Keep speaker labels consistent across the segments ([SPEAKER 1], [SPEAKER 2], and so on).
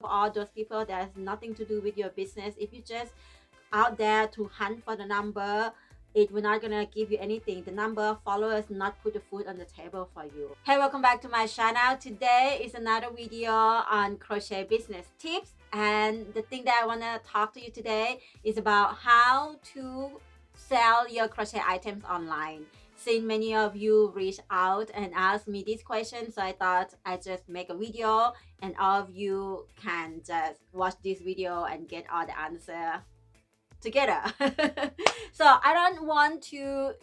[SPEAKER 1] all those people that has nothing to do with your business. If you just out there to hunt for the number, it will not gonna give you anything. The number of followers not put the food on the table for you. Hey, welcome back to my channel. Today is another video on crochet business tips, and the thing that I want to talk to you today is about how to sell your crochet items online. Since many of you reached out and asked me this question, so I thought I'd just make a video and all of you can just watch this video and get all the answer together. So I don't want to,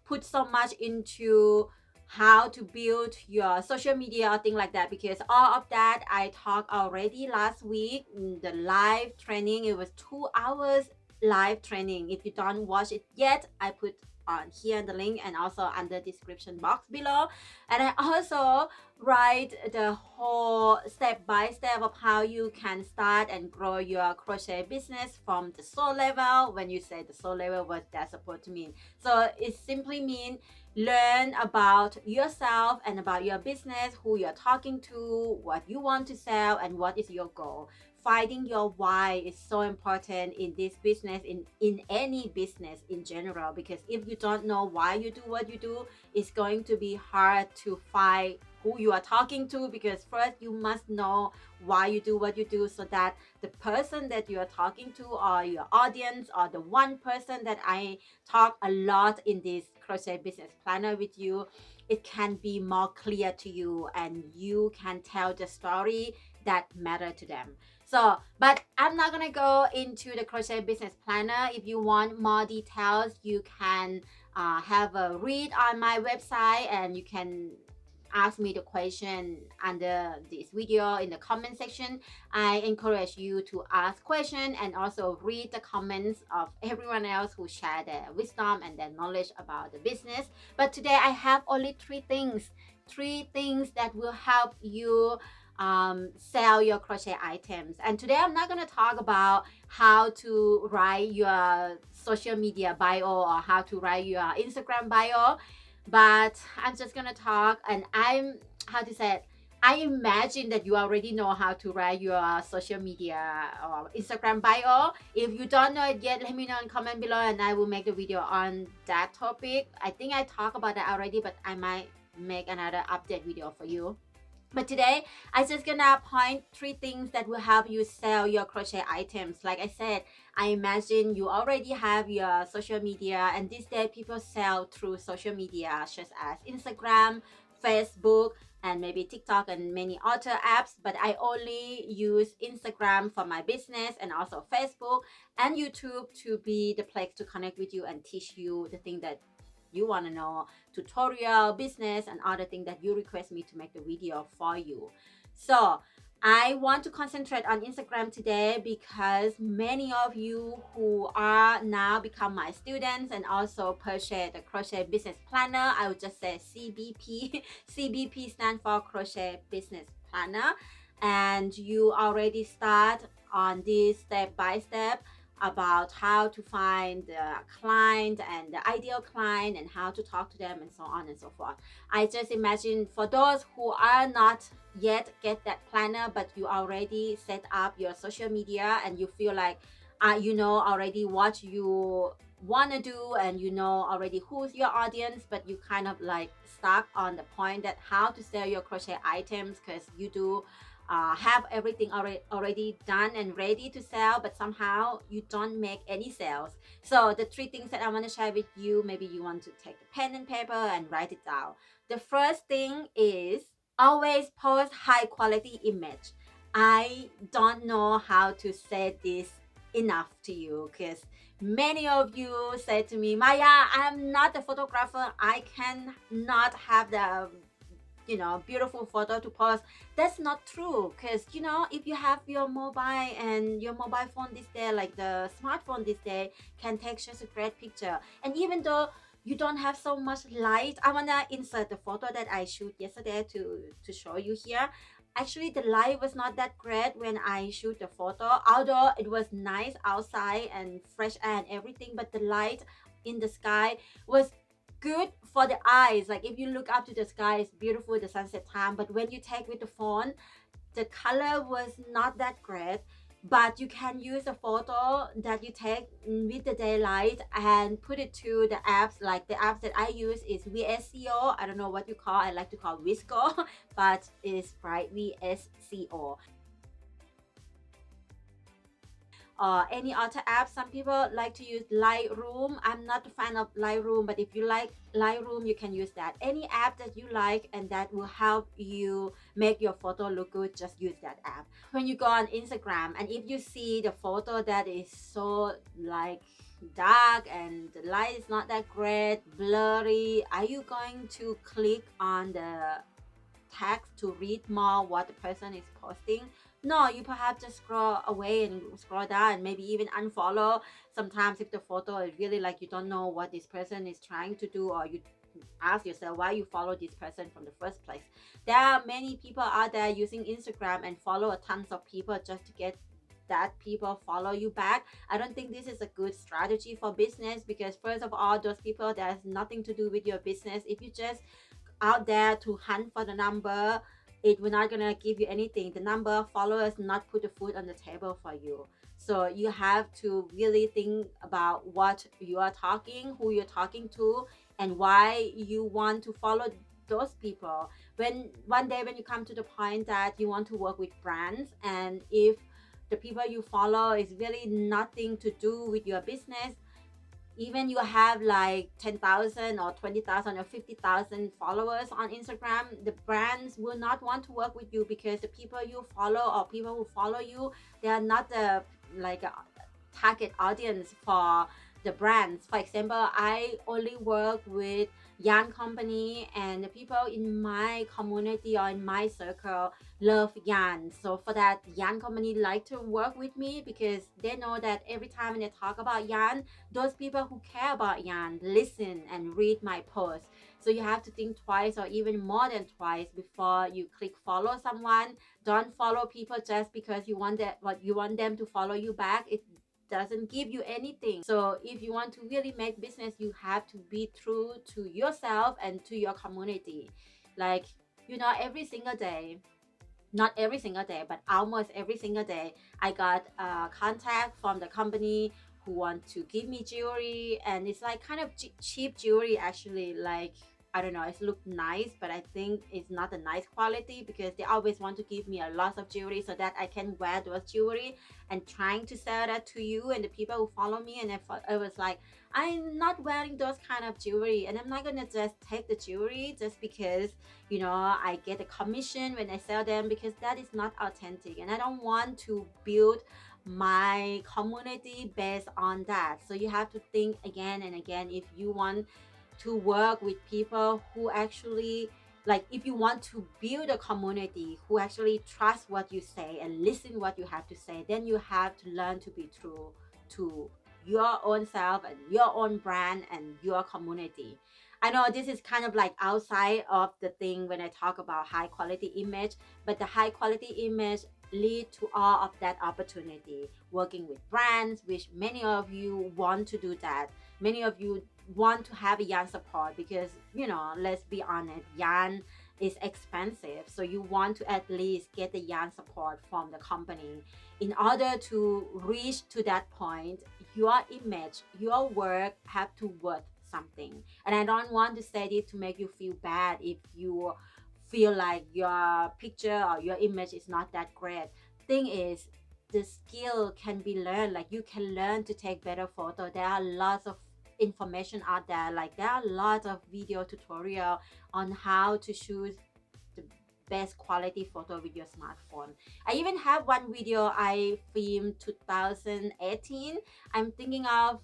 [SPEAKER 1] put so much into how to build your social media or thing like that, because all of that I talked already last week in the live training. It was 2 hours live training. If you don't watch it yet, I put on here in the link and also under description box below. And I also write the whole step by step of how you can start and grow your crochet business from the soul level. When you say the soul level, what that's supposed to mean? So it simply means learn about yourself and about your business, who you're talking to, what you want to sell, and what is your goal. Finding your why is so important in this business, in any business in general, because if you don't know why you do what you do, it's going to be hard to find who you are talking to, because first you must know why you do what you do, so that the person that you are talking to, or your audience, or the one person that I talk a lot in this crochet business planner with you, it can be more clear to you and you can tell the story that matter to them. So, but I'm not gonna go into the crochet business planner. If you want more details, you can have a read on my website, and you can ask me the question under this video in the comment section. I encourage you to ask questions and also read the comments of everyone else who share their wisdom and their knowledge about the business. But today I have only three things that will help you sell your crochet items. And today I'm not going to talk about how to write your social media bio or how to write your Instagram bio, but I'm just gonna talk, and I imagine that you already know how to write your social media or Instagram bio. If you don't know it yet, let me know in comment below and I will make a video on that topic. I think I talked about that already, but I might make another update video for you. But today, I just gonna point three things that will help you sell your crochet items. Like I said, I imagine you already have your social media, and these days people sell through social media such as Instagram, Facebook, and maybe TikTok and many other apps. But I only use Instagram for my business, and also Facebook and YouTube to be the place to connect with you and teach you the thing that you want to know, tutorial, business, and other things that you request me to make the video for you. So I want to concentrate on Instagram today because many of you who are now become my students and also purchase the Crochet Business Planner, I would just say CBP. CBP stands for Crochet Business Planner, and you already start on this step by step about how to find the client and the ideal client and how to talk to them and so on and so forth. I just imagine for those who are not yet get that planner, but you already set up your social media and you feel like you know already what you want to do, and you know already who's your audience, but you kind of like stuck on the point that how to sell your crochet items, because you do have everything already done and ready to sell, but somehow you don't make any sales. So the three things that I want to share with you, maybe you want to take the pen and paper and write it down. The first thing is always post high quality image. I don't know how to say this enough to you, because many of you said to me, Maya, I'm not a photographer, I cannot have the beautiful photo to post. That's not true, because if you have your mobile, and your mobile phone this day, like the smartphone this day, can take just a great picture. And even though you don't have so much light, I wanna insert the photo that I shoot yesterday to show you here. Actually, the light was not that great when I shoot the photo, although it was nice outside and fresh air and everything, but the light in the sky was good for the eyes. Like if you look up to the sky, it's beautiful, the sunset time, but when you take with the phone, the color was not that great, but you can use a photo that you take with the daylight and put it to the apps. Like the apps that I use is VSCO. I don't know what you call, I like to call Visco, but it's right, VSCO. Any other app. Some people like to use Lightroom. I'm not a fan of Lightroom, but if you like Lightroom, you can use that. Any app that you like and that will help you make your photo look good, just use that app. When you go on Instagram and if you see the photo that is so like dark and the light is not that great, blurry, are you going to click on the text to read more what the person is posting? No, you perhaps just scroll away and scroll down and maybe even unfollow. Sometimes if the photo is really like you don't know what this person is trying to do, or you ask yourself why you follow this person from the first place. There are many people out there using Instagram and follow a tons of people just to get that people follow you back. I don't think this is a good strategy for business, because first of all, those people, that has nothing to do with your business. If you just out there to hunt for the number, it will not gonna give you anything. The number of followers not put the food on the table for you. So you have to really think about what you are talking, who you're talking to, and why you want to follow those people. When one day when you come to the point that you want to work with brands, and if the people you follow is really nothing to do with your business, even you have like 10,000 or 20,000 or 50,000 followers on Instagram, the brands will not want to work with you, because the people you follow or people who follow you, they are not the like a target audience for the brands. For example, I only work with yarn company, and the people in my community or in my circle love yarn. So for that, yarn company like to work with me, because they know that every time when they talk about yarn, those people who care about yarn listen and read my posts. So you have to think twice or even more than twice before you click follow someone. Don't follow people just because you want that what you want them to follow you back. It doesn't give you anything. So if you want to really make business, you have to be true to yourself and to your community. Like, every single day, not every single day, but almost every single day, I got a contact from the company who want to give me jewelry, and it's like kind of cheap jewelry actually. Like, I don't know, it looked nice, but I think it's not a nice quality, because they always want to give me a lot of jewelry so that I can wear those jewelry and trying to sell that to you and the people who follow me. And I was like, I'm not wearing those kind of jewelry, and I'm not gonna just take the jewelry just because I get a commission when I sell them, because that is not authentic, and I don't want to build my community based on that. So you have to think again and again if you want to work with people who actually, like, if you want to build a community who actually trust what you say and listen what you have to say, then you have to learn to be true to your own self and your own brand and your community. I know this is kind of like outside of the thing when I talk about high quality image, but the high quality image lead to all of that opportunity working with brands, which many of you want to do that. Many of you want to have a yarn support, because let's be honest, yarn is expensive, so you want to at least get the yarn support from the company. In order to reach to that point, your image, your work have to worth something. And I don't want to say it to make you feel bad if you feel like your picture or your image is not that great. Thing is, the skill can be learned. Like, you can learn to take better photo. There are lots of information out there. Like, there are lots of video tutorial on how to choose the best quality photo with your smartphone. I even have one video I filmed 2018. I'm thinking of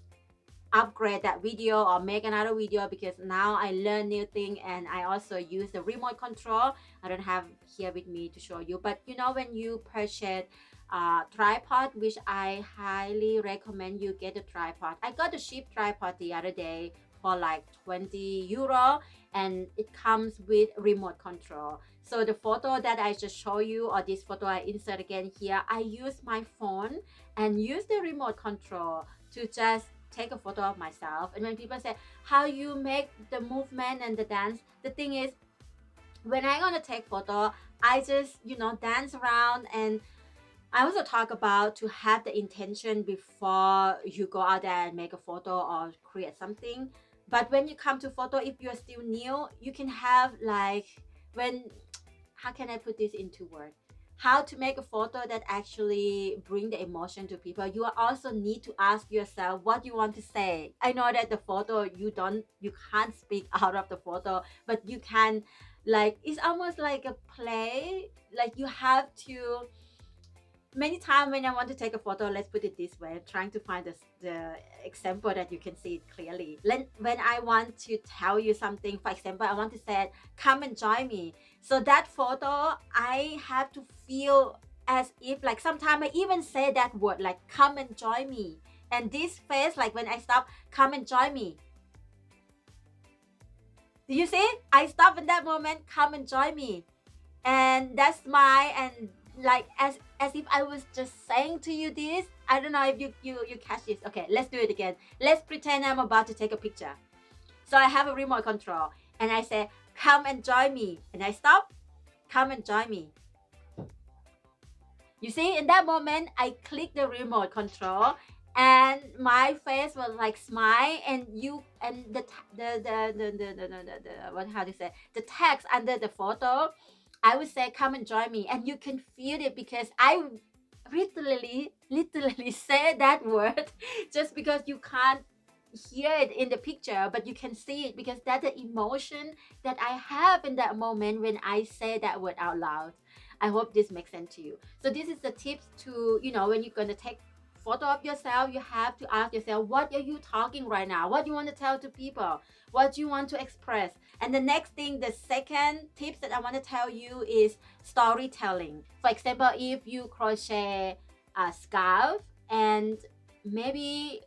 [SPEAKER 1] upgrade that video or make another video, because now I learn new thing, and I also use the remote control. I don't have here with me to show you, but when you purchase tripod, which I highly recommend you get a tripod. I got a cheap tripod the other day for like 20 euro, and it comes with remote control. So the photo that I just show you, or this photo I insert again here, I use my phone and use the remote control to just take a photo of myself. And when people say how you make the movement and the dance, the thing is, when I'm gonna take photo, I just, you know, dance around. And I also talk about to have the intention before you go out there and make a photo or create something. But when you come to photo, if you're still new, you can have like, when, how can I put this into words? How to make a photo that actually bring the emotion to people. You also need to ask yourself what you want to say. I know that the photo, you can't speak out of the photo, but you can, like, it's almost like a play. Like you have to, many times when I want to take a photo, let's put it this way, I'm trying to find the example that you can see it clearly. When I want to tell you something, for example, I want to say, come and join me. So that photo, I have to feel as if, like, sometimes I even say that word, like, come and join me. And this face, like when I stop, come and join me. Do you see? I stop in that moment, come and join me. And that's my, and like as if I was just saying to you this. I don't know if you catch this. Okay, let's do it again. Let's pretend I'm about to take a picture. So I have a remote control and I say, come and join me, and I stop, come and join me. You see, in that moment I click the remote control and my face was like smile, and you, and the what, how to say, the text under the photo, I would say, come and join me. And you can feel it because I literally say that word just because you can't hear it in the picture, but you can see it because that's the emotion that I have in that moment when I say that word out loud. I hope this makes sense to you. So this is the tips to, you know, when you're going to take photo of yourself, you have to ask yourself, what are you talking right now? What do you want to tell to people? What do you want to express? And the next thing, the second tips that I want to tell you is storytelling. For example, if you crochet a scarf, and maybe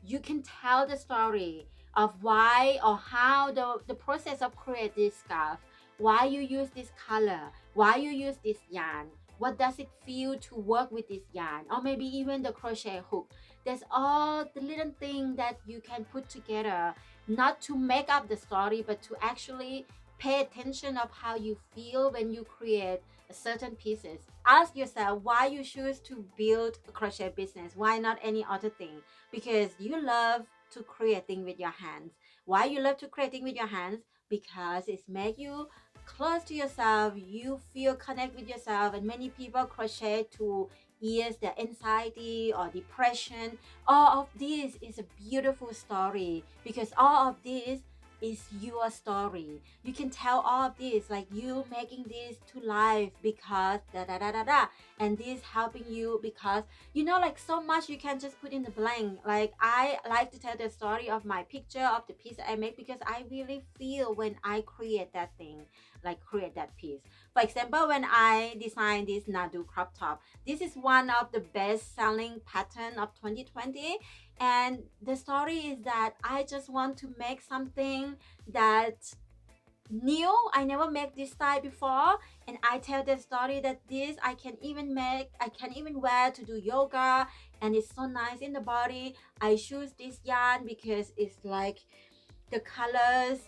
[SPEAKER 1] you can tell the story of why or how the process of create this scarf, why you use this color, why you use this yarn, what does it feel to work with this yarn, or maybe even the crochet hook. There's all the little thing that you can put together, not to make up the story, but to actually pay attention of how you feel when you create certain pieces. Ask yourself why you choose to build a crochet business, why not any other thing. Because you love to create things with your hands. Why you love to create things with your hands? Because it makes you close to yourself, you feel connect with yourself. And many people crochet to ease their anxiety or depression. All of this is a beautiful story, because all of this is your story. You can tell all of this, like you making this to life because da da da da da, and this helping you because, you know, like so much you can just put in the blank. Like I like to tell the story of my picture of the piece that I make, because I really feel when I create that thing, like create that piece. For example, when I designed this Nadu crop top, this is one of the best selling pattern of 2020. And the story is that I just want to make something that new. I never made this style before, and I tell the story that this I can even make, I can even wear to do yoga, and it's so nice in the body. I choose this yarn because it's like the colors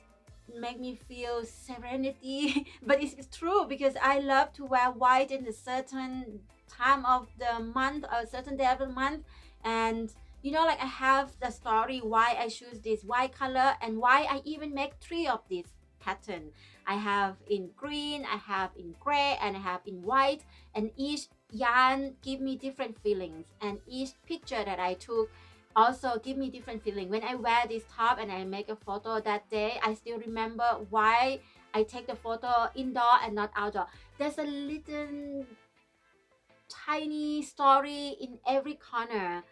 [SPEAKER 1] make me feel serenity. But it's true, because I love to wear white in a certain time of the month or a certain day of the month. And you know, like I have the story why I choose this white color and why I even make 3 of these pattern. I have in green, I have in gray, and I have in white, and each yarn give me different feelings, and each picture that I took also give me different feeling. When I wear this top and I make a photo that day, I still remember why I take the photo indoor and not outdoor. There's a little tiny story in every corner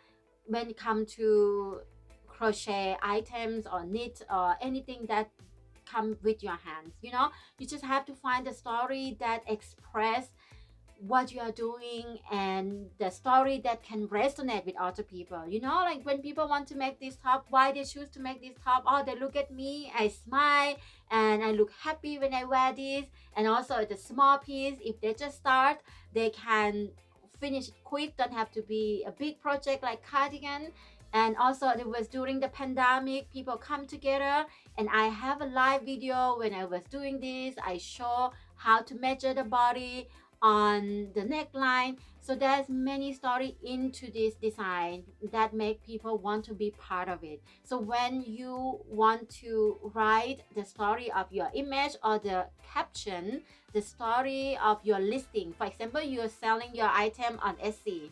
[SPEAKER 1] when it comes to crochet items or knit or anything that come with your hands. You know, you just have to find a story that express what you are doing, and the story that can resonate with other people. You know, like when people want to make this top, why they choose to make this top? Oh, they look at me, I smile, and I look happy when I wear this. And also the small piece, if they just start, they can finish it quick, don't have to be a big project like cardigan. And also it was during the pandemic, people come together, and I have a live video when I was doing this. I show how to measure the body on the neckline. So there's many story into this design that make people want to be part of it. So when you want to write the story of your image or the caption, the story of your listing, for example, you're selling your item on Etsy,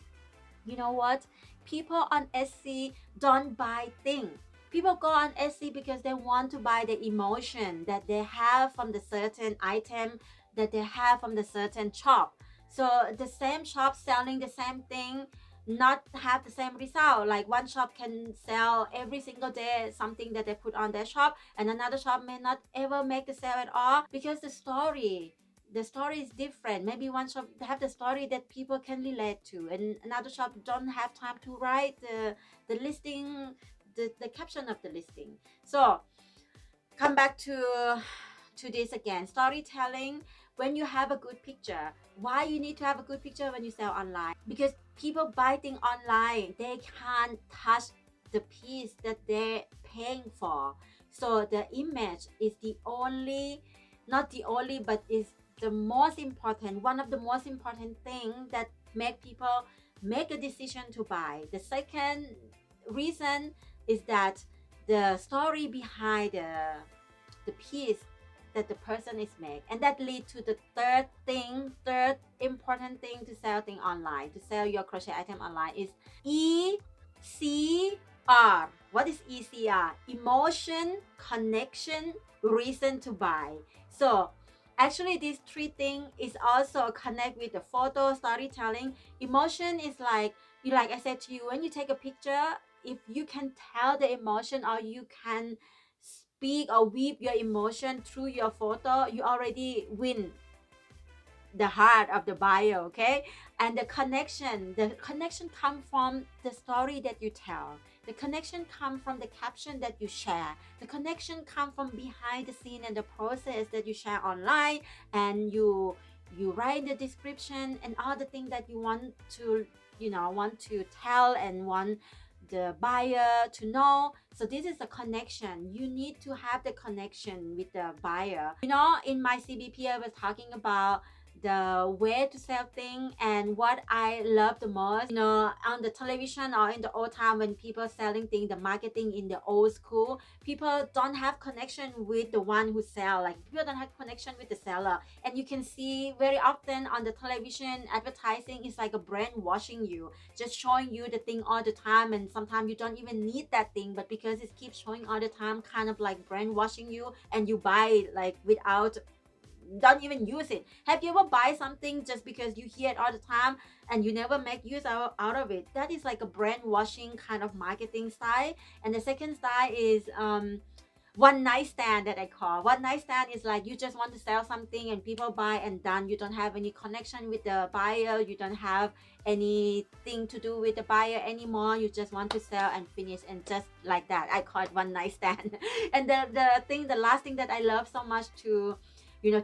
[SPEAKER 1] you know what? People on Etsy don't buy things. People go on Etsy because they want to buy the emotion that they have from the certain item that they have from the certain shop. So the same shop selling the same thing not have the same result. Like one shop can sell every single day something that they put on their shop, and another shop may not ever make the sale at all because the story is different. Maybe one shop have the story that people can relate to, and another shop don't have time to write the listing, the caption of the listing. So come back to this again, storytelling. When you have a good picture, why you need to have a good picture when you sell online? Because people buy things online, they can't touch the piece that they're paying for. So the image is the only, not the only, but is the most important, one of the most important thing that make people make a decision to buy. The second reason is that the story behind the piece that the person is make, and that lead to the third important thing to sell thing online, to sell your crochet item online, is ECR. What is ECR? Emotion, connection, reason to buy. So actually these three things is also connect with the photo, storytelling. Emotion is like I said to you, when you take a picture, if you can tell the emotion, or you can speak or weave your emotion through your photo, you already win the heart of the buyer. Okay. And the connection come from the story that you tell. The connection come from the caption that you share. The connection come from behind the scene and the process that you share online, and you write the description and all the things that you want to tell and want the buyer to know. So this is a connection. You need to have the connection with the buyer. In my CBP, I was talking about the way to sell things, and what I love the most, on the television or in the old time, when people selling things, the marketing in the old school, people don't have connection with the one who sell. Like, people don't have connection with the seller, and you can see very often on the television advertising is like a brand washing you, just showing you the thing all the time, and sometimes you don't even need that thing, but because it keeps showing all the time, kind of like brand washing you, and you buy it like without, don't even use it. Have you ever buy something just because you hear it all the time and you never make use out of it? That is like a brand washing kind of marketing style. And the second style is one night stand, that I call. One night stand is like you just want to sell something and people buy and done. You don't have any connection with the buyer. You don't have anything to do with the buyer anymore. You just want to sell and finish, and just like that. I call it one night stand. And the last thing that I love so much to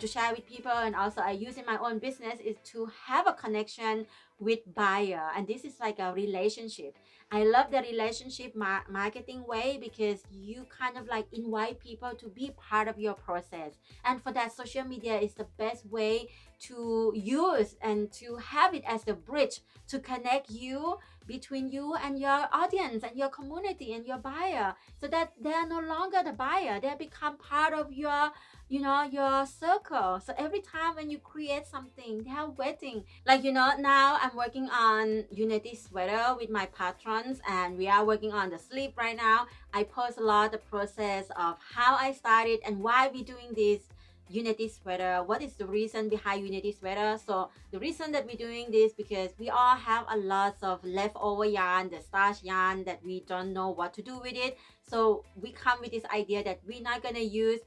[SPEAKER 1] share with people, and also I use in my own business, is to have a connection with buyer. And this is like a relationship. I love the relationship marketing way, because you kind of like invite people to be part of your process. And for that, social media is the best way to use and to have it as the bridge to connect you, between you and your audience and your community and your buyer, so that they are no longer the buyer. They become part of your circle. So every time when you create something, they are waiting. Like, now I'm working on Unity sweater with my patrons, and we are working on the sleeve right now. I post a lot the process of how I started and why we doing this Unity sweater. What is the reason behind Unity sweater? So the reason that we're doing this, because we all have a lot of leftover yarn, the starch yarn, that we don't know what to do with it. So we come with this idea that we're not gonna use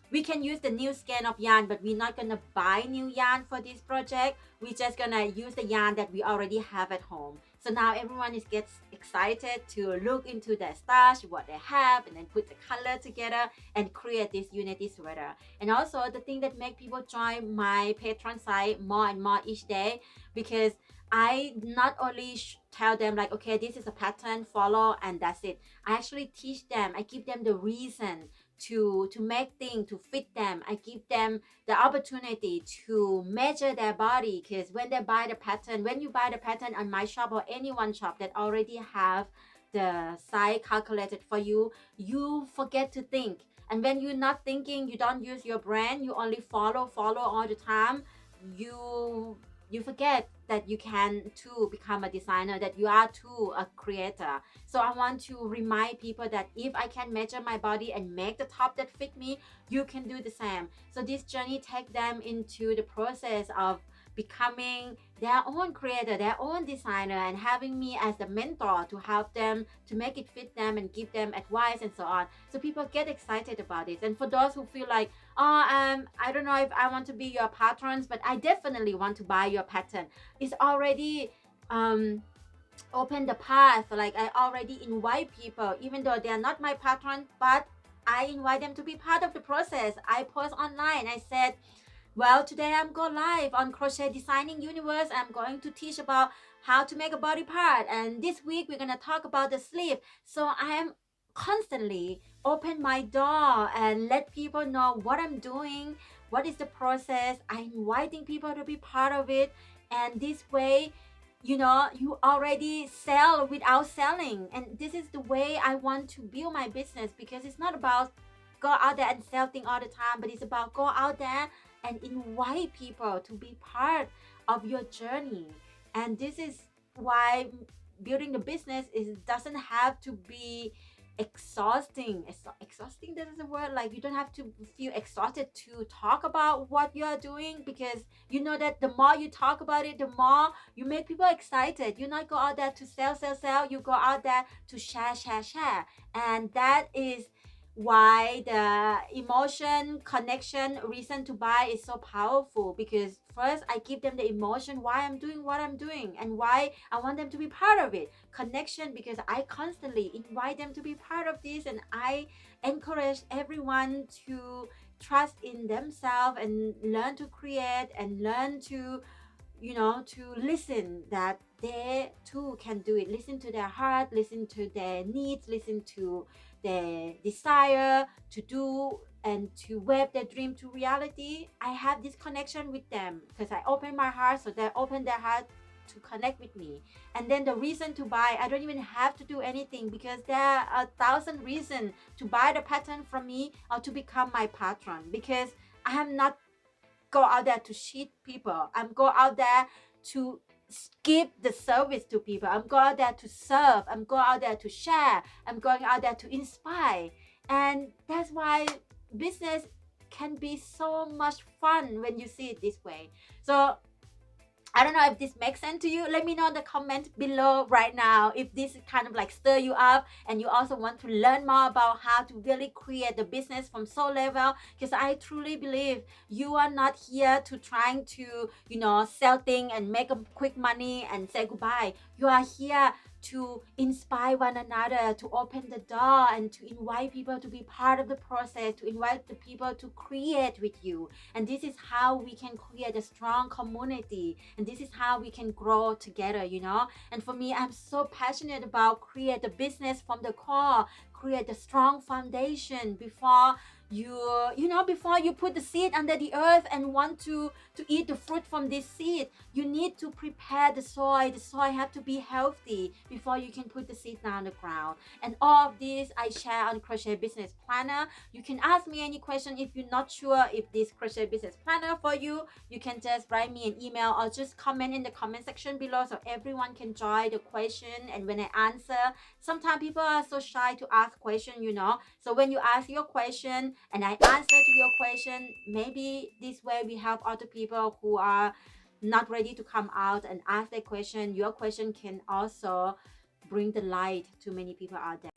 [SPEAKER 1] we can use the new skein of yarn, but we're not gonna buy new yarn for this project. We're just gonna use the yarn that we already have at home. So now everyone gets excited to look into their stash, what they have, and then put the color together and create this Unity sweater. And also the thing that make people join my Patreon site more and more each day, because I not only tell them like, okay, this is a pattern, follow, and that's it. I actually teach them. I give them the reason to make things to fit them. I give them the opportunity to measure their body, because when they buy the pattern, when you buy the pattern on my shop or anyone shop that already have the size calculated for you, you forget to think. And when you're not thinking, you don't use your brain, you only follow all the time, you forget that you can too become a designer, that you are too a creator. So I want to remind people that if I can measure my body and make the top that fit me, you can do the same. So this journey take them into the process of becoming their own creator, their own designer, and having me as the mentor to help them to make it fit them and give them advice and so on. So people get excited about it. And for those who feel like, oh, I don't know if I want to be your patrons, but I definitely want to buy your pattern, it's already open the path. Like I already invite people, even though they are not my patron, but I invite them to be part of the process. I post online, I said, well, today I'm going live on Crochet Designing Universe. I'm going to teach about how to make a body part, and this week we're going to talk about the sleeve. So I am constantly open my door and let people know what I'm doing, what is the process. I'm inviting people to be part of it, and this way, you know, you already sell without selling. And this is the way I want to build my business, because it's not about go out there and sell things all the time, but it's about go out there and invite people to be part of your journey. And this is why building the business doesn't have to be exhausting. Exhausting, that is a word. Like you don't have to feel exhausted to talk about what you are doing, because you know that the more you talk about it, the more you make people excited. You not go out there to sell, you go out there to share. And that is why the emotion, connection, reason to buy is so powerful, because first I give them the emotion why I'm doing what I'm doing and why I want them to be part of it. Connection, because I constantly invite them to be part of this, and I encourage everyone to trust in themselves and learn to create and learn to, you know, to listen that they too can do it. Listen to their heart, listen to their needs, listen to their desire to do and to web their dream to reality. I have this connection with them because I open my heart, so they open their heart to connect with me. And then the reason to buy, I don't even have to do anything, because there are 1,000 reasons to buy the pattern from me or to become my patron, because I am not go out there to cheat people. I'm go out there to give the service to people. I'm going out there to serve. I'm going out there to share. I'm going out there to inspire. And that's why business can be so much fun when you see it this way. So I don't know if this makes sense to you. Let me know in the comment below right now if this kind of like stir you up and you also want to learn more about how to really create the business from soul level, because I truly believe you are not here to trying to, you know, sell things and make a quick money and say goodbye. You are here to inspire one another, to open the door and to invite people to be part of the process, to invite the people to create with you. And this is how we can create a strong community, and this is how we can grow together, you know. And for me, I'm so passionate about create a business from the core, create a strong foundation before you know, before you put the seed under the earth and want to eat the fruit from this seed. You need to prepare the soil. The soil have to be healthy before you can put the seed down the ground. And all of this I share on Crochet Business Planner. You can ask me any question if you're not sure if this Crochet Business Planner for you. You can just write me an email or just comment in the comment section below so everyone can join the question. And when I answer, sometimes people are so shy to ask question, you know. So when you ask your question and I answer to your question, maybe this way we help other people who are not ready to come out and ask their question. Your question can also bring the light to many people out there.